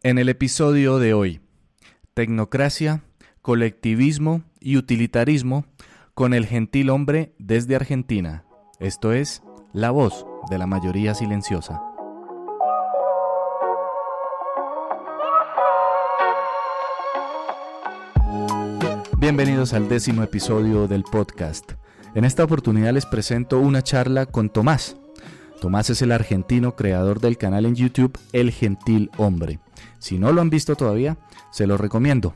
En el episodio de hoy, tecnocracia, colectivismo y utilitarismo con el gentil hombre desde Argentina. Esto es La Voz de la Mayoría Silenciosa. Bienvenidos al 10º episodio del podcast. En esta oportunidad les presento una charla con Tomás. Tomás es el argentino creador del canal en YouTube El Gentil Hombre. Si no lo han visto todavía, se lo recomiendo.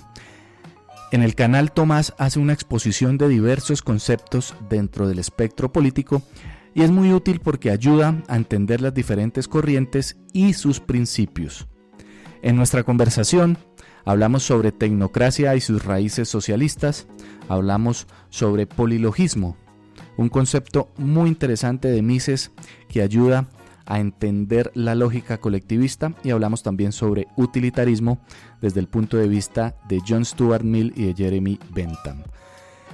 En el canal Tomás hace una exposición de diversos conceptos dentro del espectro político y es muy útil porque ayuda a entender las diferentes corrientes y sus principios. En nuestra conversación hablamos sobre tecnocracia y sus raíces socialistas, hablamos sobre polilogismo, un concepto muy interesante de Mises que ayuda a entender la lógica colectivista, y hablamos también sobre utilitarismo desde el punto de vista de John Stuart Mill y de Jeremy Bentham.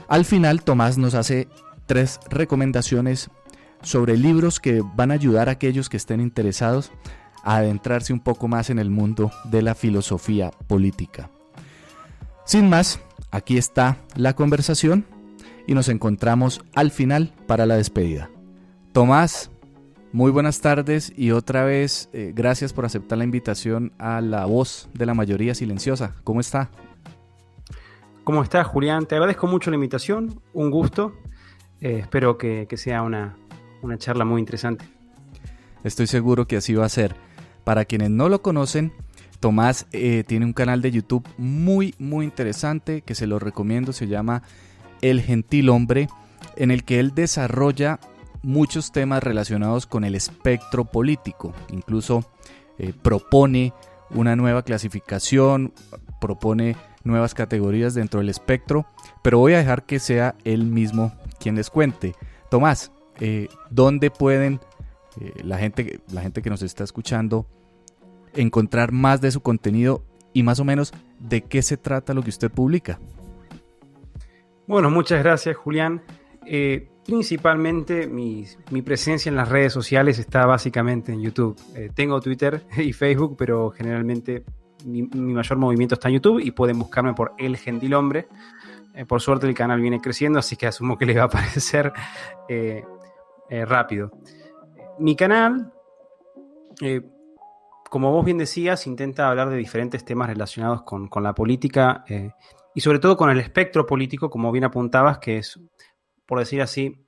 Al final, Tomás nos hace 3 recomendaciones sobre libros que van a ayudar a aquellos que estén interesados a adentrarse un poco más en el mundo de la filosofía política. Sin más, aquí está la conversación y nos encontramos al final para la despedida. Tomás, muy buenas tardes y otra vez gracias por aceptar la invitación a La Voz de la Mayoría Silenciosa. ¿Cómo está? ¿Cómo estás, Julián? Te agradezco mucho la invitación, un gusto. Espero que sea una charla muy interesante. Estoy seguro que así va a ser. Para quienes no lo conocen, Tomás tiene un canal de YouTube muy interesante que se lo recomiendo, se llama El Gentil Hombre, en el que él desarrolla muchos temas relacionados con el espectro político. Incluso propone una nueva clasificación, propone nuevas categorías dentro del espectro, pero voy a dejar que sea él mismo quien les cuente. Tomás, ¿dónde pueden la gente que nos está escuchando encontrar más de su contenido y más o menos de qué se trata lo que usted publica? Bueno, muchas gracias, Julián. Principalmente mi presencia en las redes sociales está básicamente en YouTube. Tengo Twitter y Facebook, pero generalmente mi mayor movimiento está en YouTube y pueden buscarme por El Gentil Hombre. Por suerte el canal viene creciendo, así que asumo que les va a aparecer rápido. Mi canal, como vos bien decías, intenta hablar de diferentes temas relacionados con la política y sobre todo con el espectro político, como bien apuntabas, que es, por decir así,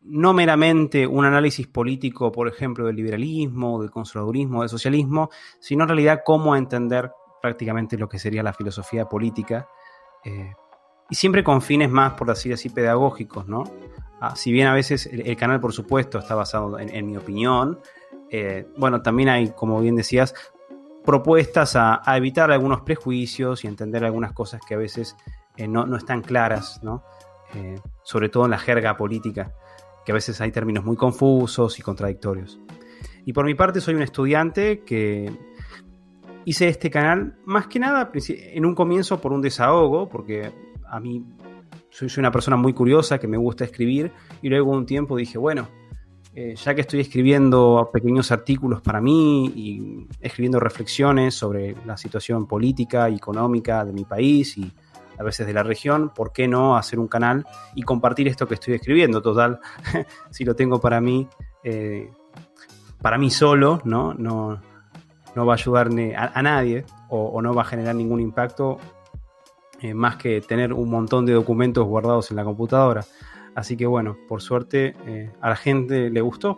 no meramente un análisis político, por ejemplo, del liberalismo, del conservadurismo, del socialismo, sino en realidad cómo entender prácticamente lo que sería la filosofía política, y siempre con fines más, por decir así, pedagógicos, ¿no? Si bien a veces el canal, por supuesto, está basado en mi opinión, bueno, también hay, como bien decías, propuestas a evitar algunos prejuicios y entender algunas cosas que a veces no están claras, ¿no? Sobre todo en la jerga política, que a veces hay términos muy confusos y contradictorios. Y por mi parte soy un estudiante que hice este canal más que nada en un comienzo por un desahogo, porque a mí soy una persona muy curiosa que me gusta escribir, y luego un tiempo dije, bueno, ya que estoy escribiendo pequeños artículos para mí y escribiendo reflexiones sobre la situación política y económica de mi país y a veces de la región, ¿por qué no hacer un canal y compartir esto que estoy escribiendo? Total, si lo tengo para mí solo, no va a ayudar a nadie o no va a generar ningún impacto más que tener un montón de documentos guardados en la computadora. Así que bueno, por suerte a la gente le gustó,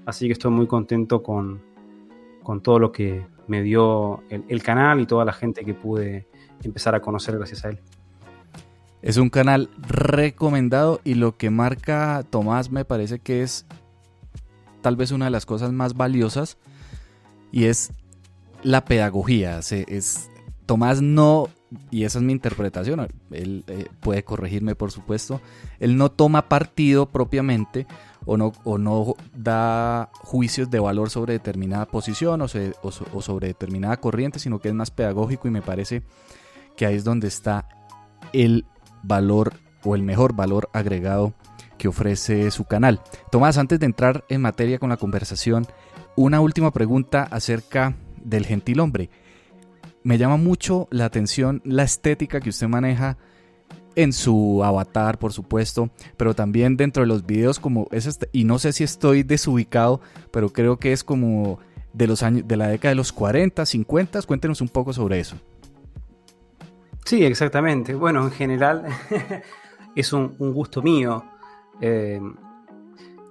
así que estoy muy contento con todo lo que me dio el canal y toda la gente que pude empezar a conocer gracias a él. Es un canal recomendado y lo que marca Tomás me parece que es tal vez una de las cosas más valiosas y es la pedagogía. Tomás no, y esa es mi interpretación, él puede corregirme por supuesto, él no toma partido propiamente o no da juicios de valor sobre determinada posición o sobre determinada corriente, sino que es más pedagógico, y me parece que ahí es donde está el valor o el mejor valor agregado que ofrece su canal. Tomás, antes de entrar en materia con la conversación, una última pregunta acerca del Gentil Hombre. me llama mucho la atención la estética que usted maneja en su avatar, por supuesto, pero también dentro de los videos, como es y no sé si estoy desubicado, pero creo que es como de los años, de la década de los 40, 50. Cuéntenos un poco sobre eso. Sí, exactamente. Bueno, en general es un gusto mío.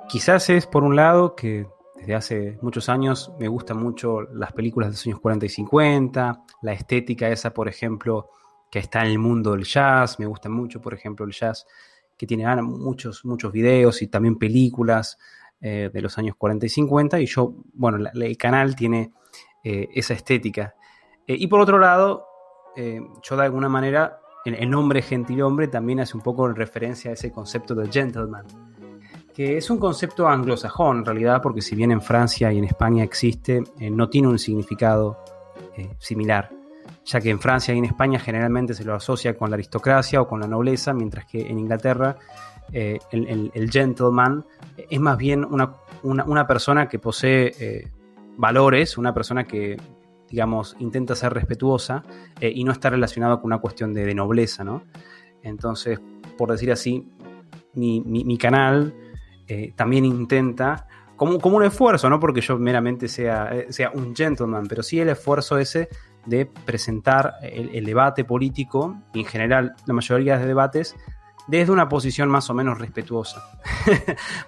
Quizás es por un lado que desde hace muchos años me gustan mucho las películas de los años 40 y 50, la estética esa, por ejemplo, que está en el mundo del jazz. Me gusta mucho, por ejemplo, el jazz, que tiene muchos videos y también películas de los años 40 y 50. Y yo, bueno, el canal tiene esa estética. Y por otro lado, yo de alguna manera, el nombre gentilhombre también hace un poco referencia a ese concepto del gentleman, que es un concepto anglosajón en realidad, porque si bien en Francia y en España existe, no tiene un significado similar, ya que en Francia y en España generalmente se lo asocia con la aristocracia o con la nobleza, mientras que en Inglaterra el gentleman es más bien una persona que posee valores, una persona que, digamos, intenta ser respetuosa y no está relacionado con una cuestión de nobleza, ¿no? Entonces, por decir así, mi canal también intenta, como un esfuerzo, no porque yo meramente sea un gentleman, pero sí el esfuerzo ese de presentar el debate político, y en general la mayoría de debates, desde una posición más o menos respetuosa.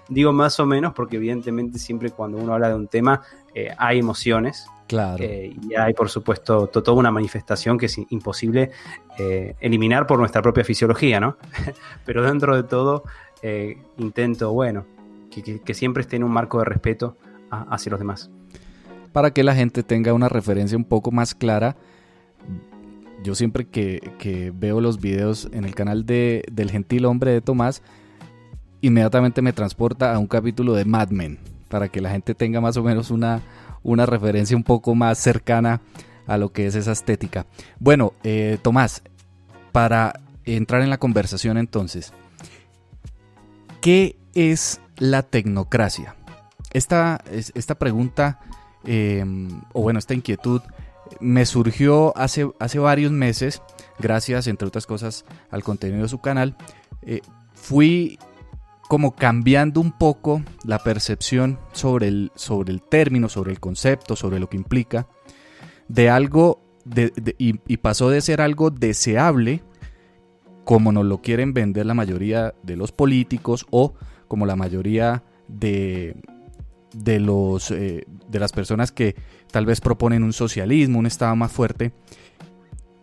Digo más o menos porque evidentemente siempre cuando uno habla de un tema hay emociones. Claro. Y hay, por supuesto, toda una manifestación que es imposible eliminar por nuestra propia fisiología, ¿no? Pero dentro de todo intento, bueno, que siempre esté en un marco de respeto hacia los demás. Para que la gente tenga una referencia un poco más clara, yo siempre que veo los videos en el canal del gentilhombre de Tomás, inmediatamente me transporta a un capítulo de Mad Men, para que la gente tenga más o menos una referencia un poco más cercana a lo que es esa estética. Bueno, Tomás, para entrar en la conversación entonces, ¿qué es la tecnocracia? Esta pregunta, esta inquietud me surgió hace varios meses, gracias, entre otras cosas, al contenido de su canal. Fui como cambiando un poco la percepción sobre el término, sobre el concepto, sobre lo que implica, de algo, y pasó de ser algo deseable, como nos lo quieren vender la mayoría de los políticos o como la mayoría de las personas que tal vez proponen un socialismo, un Estado más fuerte.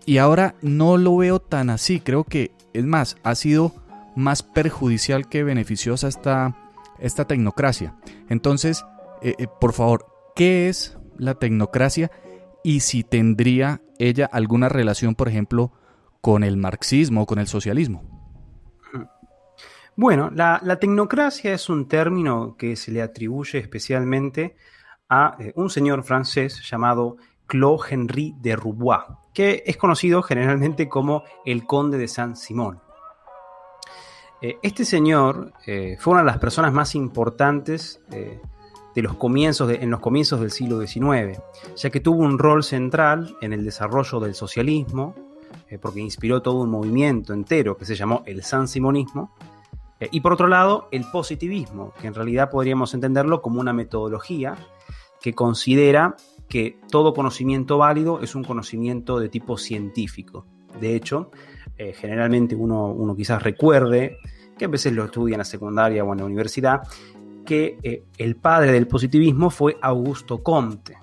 Y ahora no lo veo tan así. Creo que, es más, ha sido más perjudicial que beneficiosa esta tecnocracia. Entonces, por favor, ¿qué es la tecnocracia? Y si tendría ella alguna relación, por ejemplo, con el marxismo o con el socialismo. Bueno, la tecnocracia es un término que se le atribuye especialmente a un señor francés llamado Claude Henri de Roubaix, que es conocido generalmente como el Conde de Saint-Simon. Este señor fue una de las personas más importantes en los comienzos del siglo XIX, ya que tuvo un rol central en el desarrollo del socialismo, porque inspiró todo un movimiento entero que se llamó el Saint-Simonismo, y por otro lado el positivismo, que en realidad podríamos entenderlo como una metodología que considera que todo conocimiento válido es un conocimiento de tipo científico. De hecho, generalmente uno quizás recuerde, que a veces lo estudia en la secundaria o en la universidad, que el padre del positivismo fue Augusto Comte,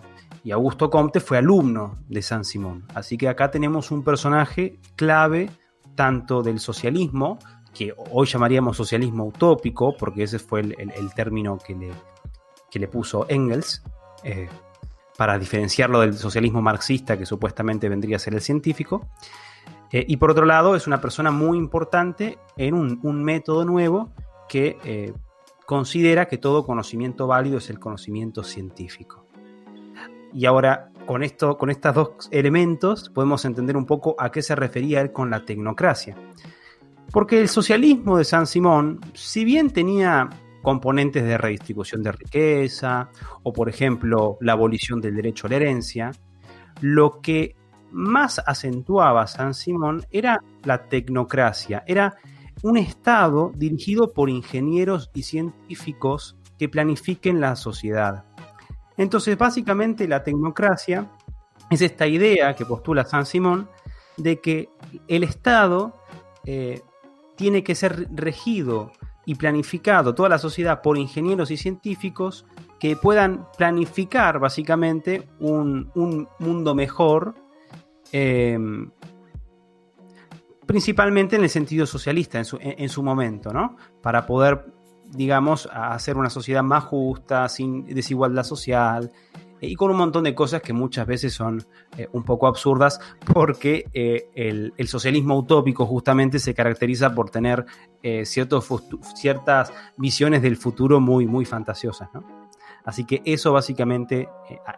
y Augusto Comte fue alumno de Saint-Simon. Así que acá tenemos un personaje clave tanto del socialismo, que hoy llamaríamos socialismo utópico, porque ese fue el término que le puso Engels, para diferenciarlo del socialismo marxista, que supuestamente vendría a ser el científico. Y por otro lado, es una persona muy importante en un método nuevo que considera que todo conocimiento válido es el conocimiento científico. Y ahora, con estos dos elementos, podemos entender un poco a qué se refería él con la tecnocracia. Porque el socialismo de Saint-Simon, si bien tenía componentes de redistribución de riqueza, o por ejemplo, la abolición del derecho a la herencia, lo que más acentuaba Saint-Simon era la tecnocracia. Era un Estado dirigido por ingenieros y científicos que planifiquen la sociedad. Entonces, básicamente, la tecnocracia es esta idea que postula Saint-Simon de que el Estado tiene que ser regido y planificado, toda la sociedad, por ingenieros y científicos que puedan planificar básicamente un mundo mejor, principalmente en el sentido socialista en su momento, ¿no? Para poder, digamos, hacer una sociedad más justa, sin desigualdad social, y con un montón de cosas que muchas veces son un poco absurdas, porque el socialismo utópico justamente se caracteriza por tener ciertas visiones del futuro muy, muy fantasiosas, ¿no? Así que eso básicamente,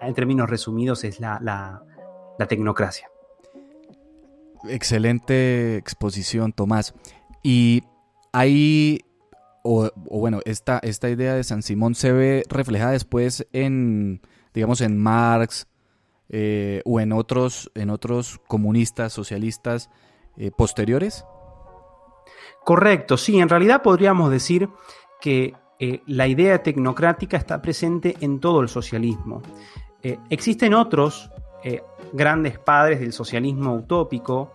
en términos resumidos, es la tecnocracia. Excelente exposición, Tomás. Y ahí, bueno, esta idea de Saint-Simon se ve reflejada después digamos, en Marx o en otros comunistas, socialistas posteriores. Correcto, sí, en realidad podríamos decir que la idea tecnocrática está presente en todo el socialismo. Existen otros grandes padres del socialismo utópico,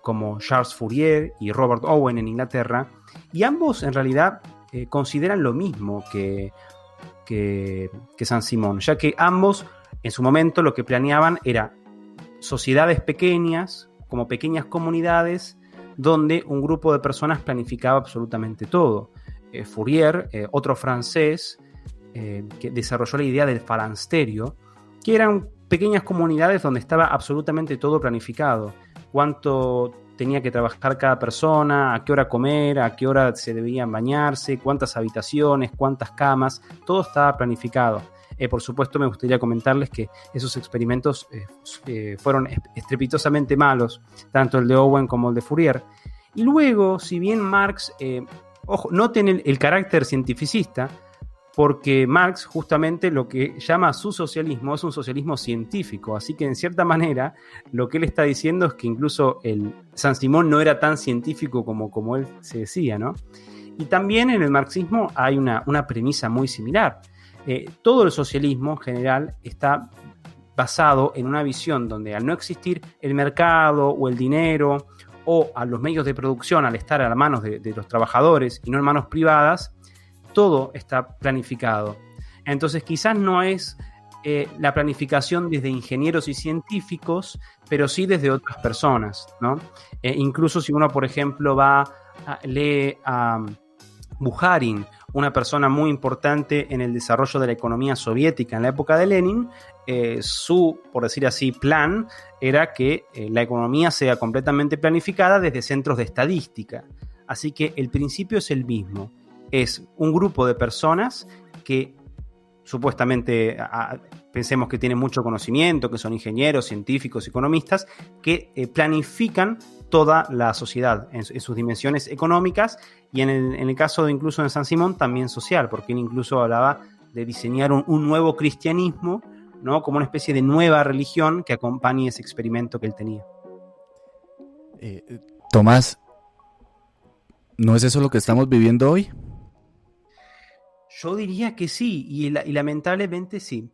como Charles Fourier y Robert Owen en Inglaterra, y ambos en realidad consideran lo mismo que Saint-Simon, ya que ambos en su momento lo que planeaban era sociedades pequeñas, como pequeñas comunidades, donde un grupo de personas planificaba absolutamente todo. Fourier, otro francés, que desarrolló la idea del falansterio, que eran pequeñas comunidades donde estaba absolutamente todo planificado. Cuánto tenía que trabajar cada persona, a qué hora comer, a qué hora se debían bañarse, cuántas habitaciones, cuántas camas, todo estaba planificado. Por supuesto, me gustaría comentarles que esos experimentos fueron estrepitosamente malos, tanto el de Owen como el de Fourier. Y luego, si bien Marx, ojo, noten el carácter cientificista, porque Marx justamente lo que llama su socialismo es un socialismo científico, así que en cierta manera lo que él está diciendo es que incluso el Saint-Simon no era tan científico como él se decía, ¿no? Y también en el marxismo hay una premisa muy similar. Todo el socialismo en general está basado en una visión donde, al no existir el mercado o el dinero o a los medios de producción, al estar a las manos de los trabajadores y no en manos privadas, todo está planificado. Entonces quizás no es la planificación desde ingenieros y científicos, pero sí desde otras personas, ¿no? Incluso si uno, por ejemplo, lee a Bukharin, una persona muy importante en el desarrollo de la economía soviética en la época de Lenin, su, por decir así, plan era que la economía sea completamente planificada desde centros de estadística. Así que el principio es el mismo. Es un grupo de personas que supuestamente pensemos que tienen mucho conocimiento, que son ingenieros, científicos, economistas, que planifican toda la sociedad en sus dimensiones económicas y en el caso de incluso de Saint-Simon también social, porque él incluso hablaba de diseñar un nuevo cristianismo, ¿no? Como una especie de nueva religión que acompañe ese experimento que él tenía. Tomás, ¿no es eso lo que estamos viviendo hoy? Yo diría que sí, y lamentablemente sí.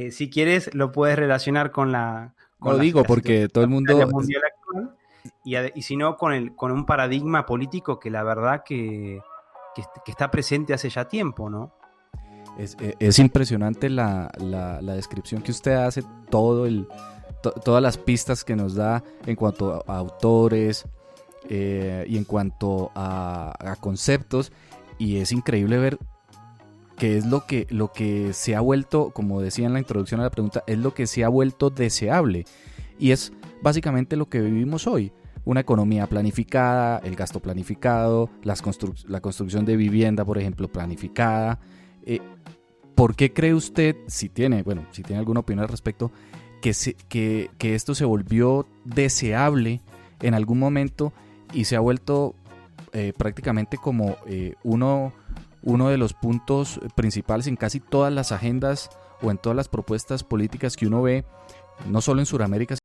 Si quieres, lo puedes relacionar con la... Lo digo porque todo el mundo... mundial actual, y si no, con un paradigma político que la verdad que está presente hace ya tiempo, ¿no? Es impresionante la descripción que usted hace, todas las pistas que nos da en cuanto a autores y en cuanto a conceptos. Y es increíble ver que es lo que se ha vuelto, como decía en la introducción a la pregunta, es lo que se ha vuelto deseable. Y es básicamente lo que vivimos hoy. Una economía planificada, el gasto planificado, la construcción de vivienda, por ejemplo, planificada. ¿Por qué cree usted, si tiene alguna opinión al respecto, que esto se volvió deseable en algún momento y se ha vuelto prácticamente como uno de los puntos principales en casi todas las agendas o en todas las propuestas políticas que uno ve no solo en Sudamérica,